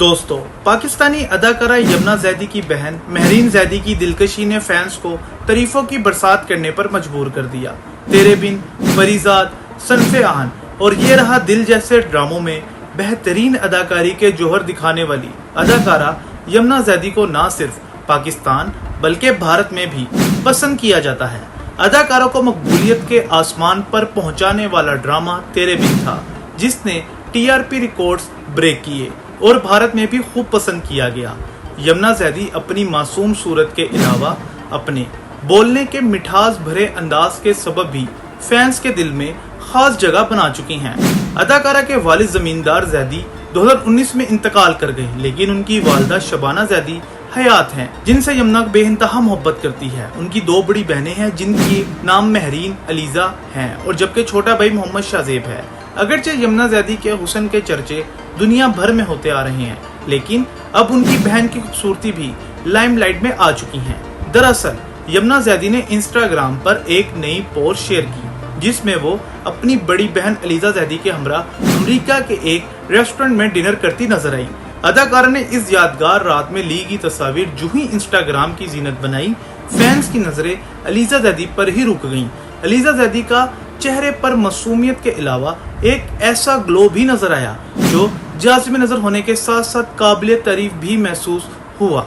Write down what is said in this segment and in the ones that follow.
دوستو، پاکستانی اداکارہ یمنا زیدی کی بہن مہرین زیدی کی دلکشی نے فینس کو تعریفوں کی برسات کرنے پر مجبور کر دیا۔ تیرے بن، پریزاد، صنف آہن اور یہ رہا دل جیسے ڈراموں میں بہترین اداکاری کے جوہر دکھانے والی اداکارہ یمنا زیدی کو نہ صرف پاکستان بلکہ بھارت میں بھی پسند کیا جاتا ہے۔ اداکارہ کو مقبولیت کے آسمان پر پہنچانے والا ڈرامہ تیرے بن تھا، جس نے TRP ریکارڈز بریک کیے اور بھارت میں بھی خوب پسند کیا گیا۔ یمنا زیدی اپنی معصوم صورت کے علاوہ اپنے بولنے کے مٹھاس بھرے انداز کے سبب بھی فینس کے دل میں خاص جگہ بنا چکی ہیں۔ اداکارہ کے والد زمیندار زیدی 2019 میں انتقال کر گئے، لیکن ان کی والدہ شبانہ زیدی حیات ہیں، جن سے یمنا بے انتہا محبت کرتی ہے۔ ان کی 2 بڑی بہنیں ہیں، جن کی نام مہرین علیزہ ہیں اور جبکہ چھوٹا بھائی محمد شاہزیب ہے۔ اگرچہ یمنا زیدی کے حسن کے چرچے دنیا بھر میں ہوتے آ رہے ہیں، لیکن اب ان کی بہن کی خوبصورتی بھی لائم لائٹ میں آ چکی ہیں۔ دراصل یمنا زیدی نے انسٹاگرام پر ایک نئی پوسٹ شیئر کی، جس میں وہ اپنی بڑی بہن علیزہ زیدی کے ہمراہ امریکہ کے ایک ریسٹورنٹ میں ڈنر کرتی نظر آئی۔ اداکارہ نے اس یادگار رات میں لی گئی تصاویر جو ہی انسٹاگرام کی زینت بنائی، فینس کی نظریں علیزہ زیدی پر ہی رک گئیں۔ علیزہ زیدی کا چہرے پر معصومیت کے علاوہ ایک ایسا گلو بھی نظر آیا جو جاذب نظر ہونے کے ساتھ ساتھ قابل تعریف بھی محسوس ہوا۔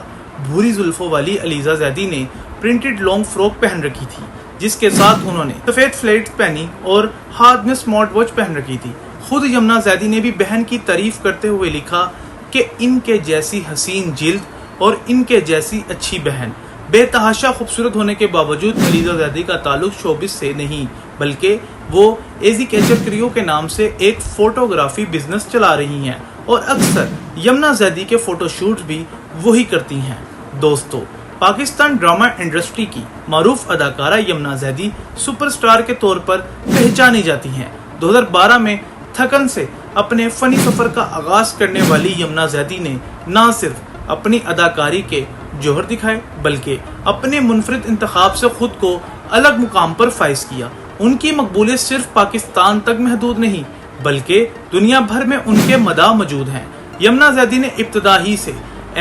بھوری زلفوں والی علیزہ زیدی نے پرنٹڈ لانگ فراک پہن رکھی تھی، جس کے ساتھ انہوں نے سفید فلیٹس پہنی اور ہاتھ میں سمارٹ واچ پہن رکھی تھی۔ خود یمنا زیدی نے بھی بہن کی تعریف کرتے ہوئے لکھا کہ ان کے جیسی حسین جلد اور ان کے جیسی اچھی بہن۔ بے تحاشا خوبصورت ہونے کے باوجود علیزہ زیدی کا تعلق شوبز سے نہیں، بلکہ وہ ایزی کیچر کریو کے نام سے ایک فوٹوگرافی بزنس چلا رہی ہیں اور اکثر یمنا زیدی کے فوٹو شوٹس بھی وہی کرتی ہیں۔ دوستو، پاکستان ڈرامہ انڈسٹری کی معروف اداکارہ یمنا زیدی سپر سٹار کے طور پر پہچانی جاتی ہیں۔ 2012 میں تھکن سے اپنے فنی سفر کا آغاز کرنے والی یمنا زیدی نے نہ صرف اپنی اداکاری کے جوہر دکھائے بلکہ اپنے منفرد انتخاب سے خود کو الگ مقام پر فائز کیا۔ ان کی مقبولیت صرف پاکستان تک محدود نہیں بلکہ دنیا بھر میں ان کے مداح موجود ہیں۔ یمنا زیدی نے ابتدا ہی سے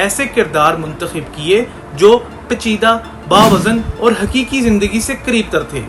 ایسے کردار منتخب کیے جو پیچیدہ، باوزن اور حقیقی زندگی سے قریب تر تھے۔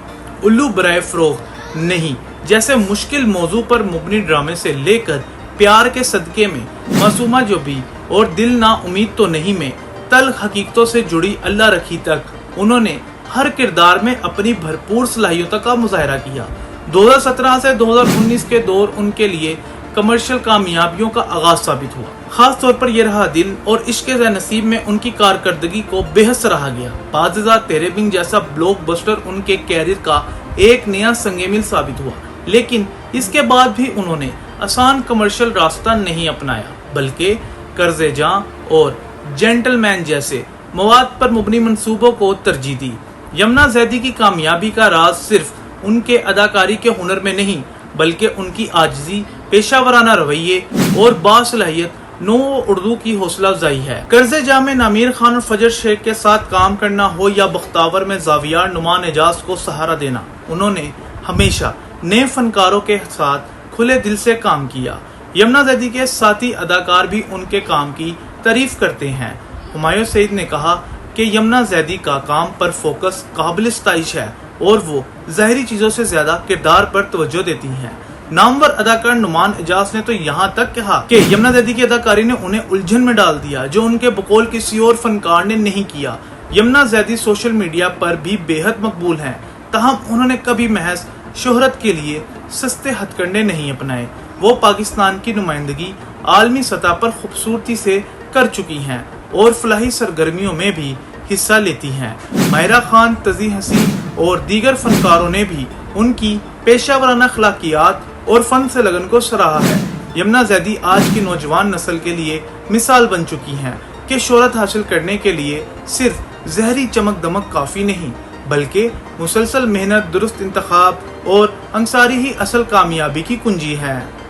الو برائے فروغ نہیں جیسے مشکل موضوع پر مبنی ڈرامے سے لے کر پیار کے صدقے میں، معصومہ جو بھی اور دل نا امید تو نہیں میں تلخ حقیقتوں سے جڑی اللہ رکھی تک، انہوں نے ہر کردار میں اپنی بھرپور صلاحیتوں کا مظاہرہ کیا۔ 2017 سے 2019 کے دور ان کے لیے کمرشل کامیابیوں کا آغاز ثابت ہوا۔ خاص طور پر یہ رہا دل اور عشق زے نصیب میں ان کی کارکردگی کو بے حد سراہا گیا۔ بعض تیرے بن جیسا بلاک بسٹر ان کے کیریئر کا ایک نیا سنگ میل ثابت ہوا، لیکن اس کے بعد بھی انہوں نے آسان کمرشل راستہ نہیں اپنایا بلکہ قرض جاں اور جینٹل مین جیسے مواد پر مبنی منصوبوں کو ترجیح دی۔ یمنا زیدی کی کامیابی کا راز صرف ان کے اداکاری کے ہنر میں نہیں بلکہ ان کی عاجزی، پیشہ ورانہ رویے اور باصلاحیت نو اردو کی حوصلہ افزائی ہے۔ قرض جاں میں نامیر خان اور فجر شیخ کے ساتھ کام کرنا ہو یا بختاور میں زاویار نعمان اعجاز کو سہارا دینا، انہوں نے ہمیشہ نئے فنکاروں کے ساتھ کھلے دل سے کام کیا۔ یمنا زیدی کے ساتھی اداکار بھی ان کے کام کی تعریف کرتے ہیں۔ ہمایوں سعید نے کہا کہ یمنا زیدی کا کام پر فوکس قابل ستائش ہے اور وہ ظاہری چیزوں سے زیادہ کردار پر توجہ دیتی ہیں۔ نامور اداکار نعمان اعجاز نے تو یہاں تک کہا کہ یمنا زیدی کی اداکاری نے انہیں الجھن میں ڈال دیا جو ان کے بقول کسی اور فنکار نے نہیں کیا۔ یمنا زیدی سوشل میڈیا پر بھی بے حد مقبول ہیں، تاہم انہوں نے کبھی محض شہرت کے لیے سستے ہتھ کنڈے نہیں اپنائے۔ وہ پاکستان کی نمائندگی عالمی سطح پر خوبصورتی سے کر چکی ہیں اور فلاحی سرگرمیوں میں بھی حصہ لیتی ہیں۔ ماہرہ خان، تزی حسین اور دیگر فنکاروں نے بھی ان کی پیشہ ورانہ اخلاقیات اور فن سے لگن کو سراہا ہے۔ یمنا زیدی آج کی نوجوان نسل کے لیے مثال بن چکی ہیں کہ شہرت حاصل کرنے کے لیے صرف ظاہری چمک دمک کافی نہیں بلکہ مسلسل محنت، درست انتخاب اور انصاری ہی اصل کامیابی کی کنجی ہے۔